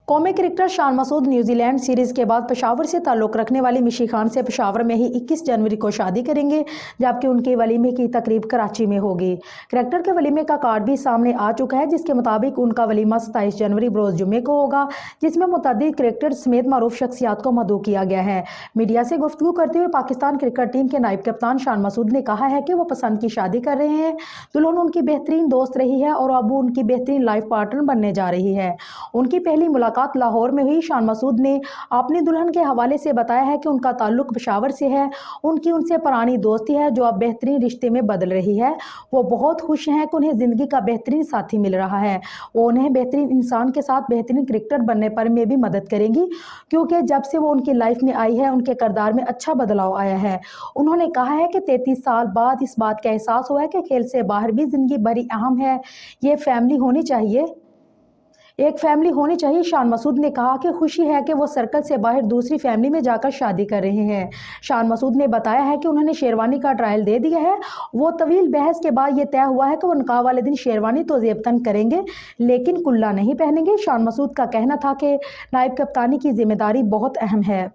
कौमी cricketer Shan Masood New Zealand series के बाद पेशावर से ताल्लुक़ रखने वाली मिशी खान से पेशावर में ही 21 जनवरी को शादी करेंगे, जबकि उनके वलीमे की तकरीब कराची में होगी। क्रिकेटर के वलीमे का कार्ड भी सामने आ चुका है, जिसके मुताबिक उनका वलीमा 27 जनवरी बरोज़ जुम्मे को होगा, जिसमें मुतअद्दिद क्रिकेटर समेत मारूफ शख्सियात को मदऊ किया गया है। मीडिया से गुफ्तगू करते हुए पाकिस्तान क्रिकेट टीम के नायब कप्तान शान मसूद ने कहा है कि वो पसंद की शादी कर रहे हैं। दुल्हन उनकी बेहतरीन दोस्त रही है और अब वो उनकी बेहतरीन लाइफ पार्टनर बनने जा रही है। उनकी पहली मुलाकात लाहौर में हुई। शान मसूद ने अपनी दुल्हन के हवाले से बताया है कि उनका ताल्लुक पेशावर से है। उनकी उनसे पुरानी दोस्ती है जो अब बेहतरीन रिश्ते में बदल रही है। वो बहुत खुश हैं कि उन्हें ज़िंदगी का बेहतरीन साथी मिल रहा है। वो उन्हें बेहतरीन इंसान के साथ बेहतरीन क्रिकेटर बनने पर में भी मदद करेंगी, क्योंकि जब से वो उनकी लाइफ में आई है उनके किरदार में अच्छा बदलाव आया है। उन्होंने कहा है कि 33 साल बाद इस बात का एहसास हुआ है कि खेल से बाहर भी ज़िंदगी बड़ी अहम है। ये फैमिली होनी चाहिए, एक फैमिली होनी चाहिए। शान मसूद ने कहा कि खुशी है कि वो सर्कल से बाहर दूसरी फैमिली में जाकर शादी कर रहे हैं। शान मसूद ने बताया है कि उन्होंने शेरवानी का ट्रायल दे दिया है। वो तवील बहस के बाद ये तय हुआ है कि वो निकाह वाले दिन शेरवानी तो ज़ेबतन करेंगे, लेकिन कुल्ला नहीं पहनेंगे। शान मसूद का कहना था कि नायब कप्तानी की जिम्मेदारी बहुत अहम है।